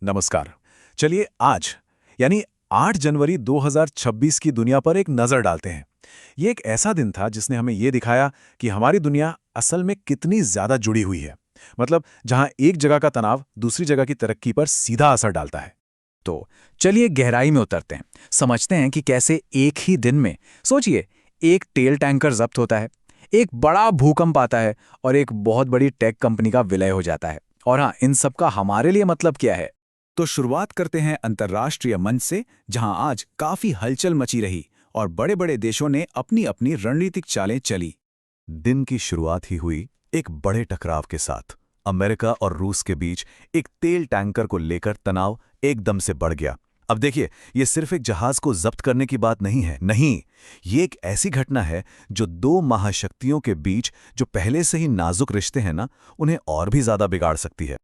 नमस्कार। चलिए आज यानी 8 जनवरी 2026 की दुनिया पर एक नज़र डालते हैं। ये एक ऐसा दिन था जिसने हमें ये दिखाया कि हमारी दुनिया असल में कितनी ज़्यादा जुड़ी हुई है। मतलब जहाँ एक जगह का तनाव दूसरी जगह की तरक्की पर सीधा असर डालता है। तो चलिए गहराई में उतरते हैं, समझते हैं कि कैसे एक ही दिन में सोचिए, एक तेल टैंकर जब्त होता है, एक बड़ा भूकंप आता है और एक बहुत बड़ी टेक कंपनी का विलय हो जाता है। और हाँ, इन सब का हमारे लिए मतलब क्या है? तो शुरुआत करते हैं अंतर्राष्ट्रीय मंच से, जहां आज काफी हलचल मची रही और बड़े-बड़े देशों ने अपनी अपनी रणनीतिक चालें चली। दिन की शुरुआत ही हुई एक बड़े टकराव के साथ। अमेरिका और रूस के बीच एक तेल टैंकर को लेकर तनाव एकदम से बढ़ गया। अब देखिए, ये सिर्फ एक जहाज को जब्त करने की बात नहीं है, नहीं, ये एक ऐसी घटना है जो दो महाशक्तियों के बीच जो पहले से ही नाजुक रिश्ते हैं ना, उन्हें और भी ज्यादा बिगाड़ सकती है।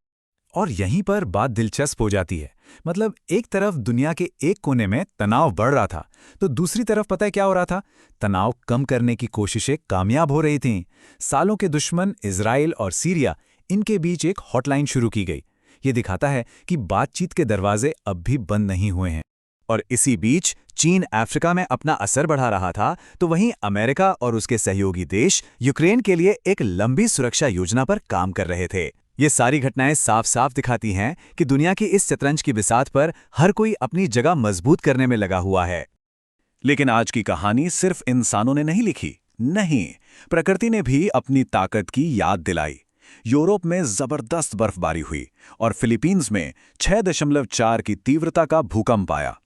और यहीं पर बात दिलचस्प हो जाती है। मतलब एक तरफ दुनिया के एक कोने में तनाव बढ़ रहा था, तो दूसरी तरफ पता है क्या हो रहा था? तनाव कम करने की कोशिशें कामयाब हो रही थीं। सालों के दुश्मन इजराइल और सीरिया, इनके बीच एक हॉटलाइन शुरू की गई। ये दिखाता है कि बातचीत के दरवाजे अब भी बंद नहीं हुए हैं। और इसी बीच चीन अफ्रीका में अपना असर बढ़ा रहा था, तो वहीं अमेरिका और उसके सहयोगी देश यूक्रेन के लिए एक लंबी सुरक्षा योजना पर काम कर रहे थे। ये सारी घटनाएं साफ साफ दिखाती हैं कि दुनिया की इस शतरंज की बिसात पर हर कोई अपनी जगह मजबूत करने में लगा हुआ है। लेकिन आज की कहानी सिर्फ इंसानों ने नहीं लिखी, नहीं, प्रकृति ने भी अपनी ताकत की याद दिलाई। यूरोप में जबरदस्त बर्फबारी हुई और फिलीपींस में 6.4 की तीव्रता का भूकंप आया।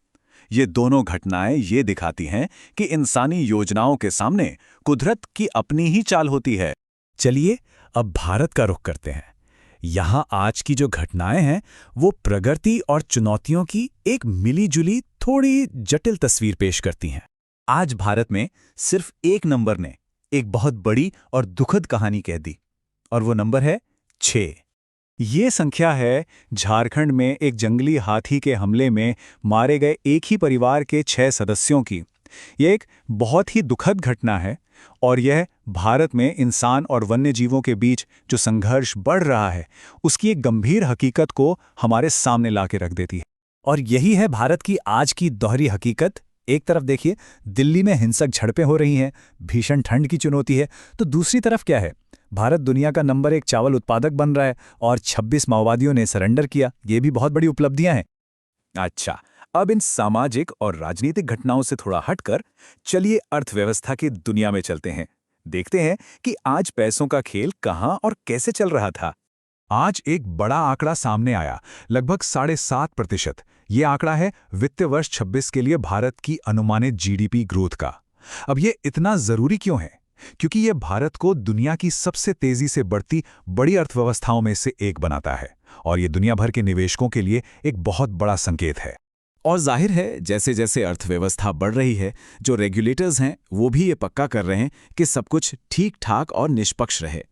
ये दोनों घटनाएं ये दिखाती हैं कि इंसानी योजनाओं के सामने कुदरत की अपनी ही चाल होती है। चलिए अब भारत का रुख करते हैं। यहाँ आज की जो घटनाएं हैं, वो प्रगति और चुनौतियों की एक मिली-जुली थोड़ी जटिल तस्वीर पेश करती हैं। आज भारत में सिर्फ एक नंबर ने एक बहुत बड़ी और दुखद कहानी कह दी, और वो नंबर है 6। ये संख्या है झारखंड में एक जंगली हाथी के हमले में मारे गए एक ही परिवार के 6 सदस्यों की। यह एक बहुत ही दुखद घटना है, और यह भारत में इंसान और वन्य जीवों के बीच जो संघर्ष बढ़ रहा है, उसकी एक गंभीर हकीकत को हमारे सामने ला के रख देती है। और यही है भारत की आज की दोहरी हकीकत। एक तरफ देखिए, दिल्ली में हिंसक झड़पें हो रही हैं, भीषण ठंड की चुनौती है, तो दूसरी तरफ क्या है? भारत दुनिया का नंबर 1 चावल उत्पादक बन रहा है और 26 माओवादियों ने सरेंडर किया। ये भी बहुत बड़ी उपलब्धियां हैं। अच्छा, अब इन सामाजिक और राजनीतिक घटनाओं से थोड़ा हटकर चलिए अर्थव्यवस्था की दुनिया में चलते हैं। देखते हैं कि आज पैसों का खेल कहां और कैसे चल रहा था। आज एक बड़ा आंकड़ा सामने आया, लगभग 7.5%। ये आंकड़ा है वित्तीय वर्ष 26 के लिए भारत की अनुमानित जीडीपी ग्रोथ का। अब ये इतना जरूरी क्यों है? क्योंकि ये भारत को दुनिया की सबसे तेजी से बढ़ती बड़ी अर्थव्यवस्थाओं में से एक बनाता है, और ये दुनिया भर के निवेशकों के लिए एक बहुत बड़ा संकेत है। और जाहिर है, जैसे जैसे अर्थव्यवस्था बढ़ रही है, जो रेगुलेटर्स हैं वो भी ये पक्का कर रहे हैं कि सब कुछ ठीक ठाक और निष्पक्ष रहे।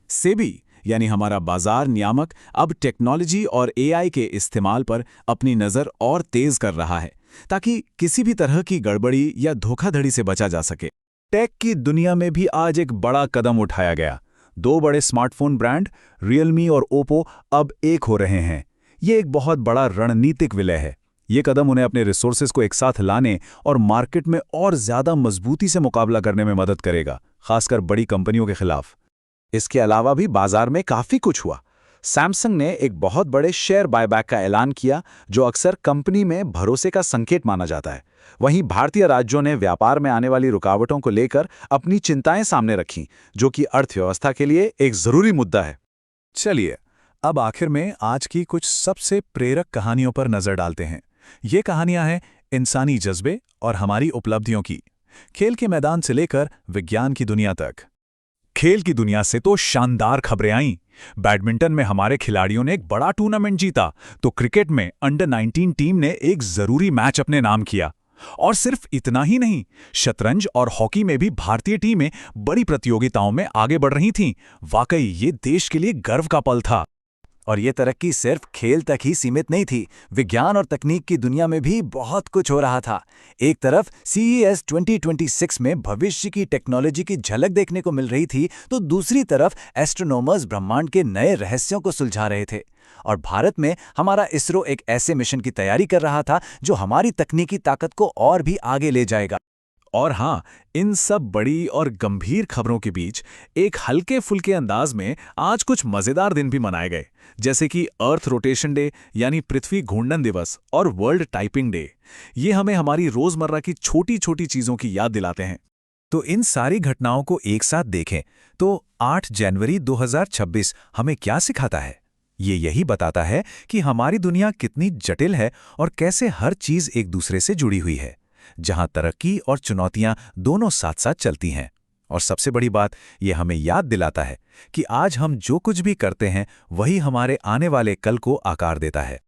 सेबी यानी हमारा बाजार नियामक अब टेक्नोलॉजी और एआई के इस्तेमाल पर अपनी नज़र और तेज कर रहा है, ताकि किसी भी तरह की गड़बड़ी या धोखाधड़ी से बचा जा सके। टेक की दुनिया में भी आज एक बड़ा कदम उठाया गया। 2 बड़े स्मार्टफोन ब्रांड रियलमी और ओप्पो अब एक हो रहे हैं। ये एक बहुत बड़ा रणनीतिक विलय है। ये कदम उन्हें अपने रिसोर्सेज को एक साथ लाने और मार्केट में और ज्यादा मजबूती से मुकाबला करने में मदद करेगा, खासकर बड़ी कंपनियों के खिलाफ। इसके अलावा भी बाजार में काफी कुछ हुआ। सैमसंग ने एक बहुत बड़े शेयर बायबैक का ऐलान किया, जो अक्सर कंपनी में भरोसे का संकेत माना जाता है। वहीं भारतीय राज्यों ने व्यापार में आने वाली रुकावटों को लेकर अपनी चिंताएं सामने रखीं, जो कि अर्थव्यवस्था के लिए एक जरूरी मुद्दा है। चलिए अब आखिर में आज की कुछ सबसे प्रेरक कहानियों पर नजर डालते हैं। ये कहानियां हैं इंसानी जज्बे और हमारी उपलब्धियों की, खेल के मैदान से लेकर विज्ञान की दुनिया तक। खेल की दुनिया से तो शानदार खबरें आईं। बैडमिंटन में हमारे खिलाड़ियों ने एक बड़ा टूर्नामेंट जीता, तो क्रिकेट में अंडर-19 टीम ने एक जरूरी मैच अपने नाम किया। और सिर्फ इतना ही नहीं, शतरंज और हॉकी में भी भारतीय टीमें बड़ी प्रतियोगिताओं में आगे बढ़ रही थीं। वाकई ये देश के लिए गर्व का पल था। और ये तरक्की सिर्फ खेल तक ही सीमित नहीं थी, विज्ञान और तकनीक की दुनिया में भी बहुत कुछ हो रहा था। एक तरफ CES 2026 में भविष्य की टेक्नोलॉजी की झलक देखने को मिल रही थी, तो दूसरी तरफ एस्ट्रोनॉमर्स ब्रह्मांड के नए रहस्यों को सुलझा रहे थे। और भारत में हमारा इसरो एक ऐसे मिशन की तैयारी कर रहा था जो हमारी तकनीकी ताकत को और भी आगे ले जाएगा। और हाँ, इन सब बड़ी और गंभीर खबरों के बीच एक हल्के फुल्के अंदाज में आज कुछ मजेदार दिन भी मनाए गए, जैसे कि अर्थ रोटेशन डे यानी पृथ्वी घूर्णन दिवस और वर्ल्ड टाइपिंग डे। ये हमें हमारी रोजमर्रा की छोटी छोटी चीजों की याद दिलाते हैं। तो इन सारी घटनाओं को एक साथ देखें तो 8 जनवरी 2026 हमें क्या सिखाता है? ये यही बताता है कि हमारी दुनिया कितनी जटिल है और कैसे हर चीज एक दूसरे से जुड़ी हुई है, जहां तरक्की और चुनौतियां दोनों साथ साथ चलती हैं। और सबसे बड़ी बात, ये हमें याद दिलाता है कि आज हम जो कुछ भी करते हैं वही हमारे आने वाले कल को आकार देता है।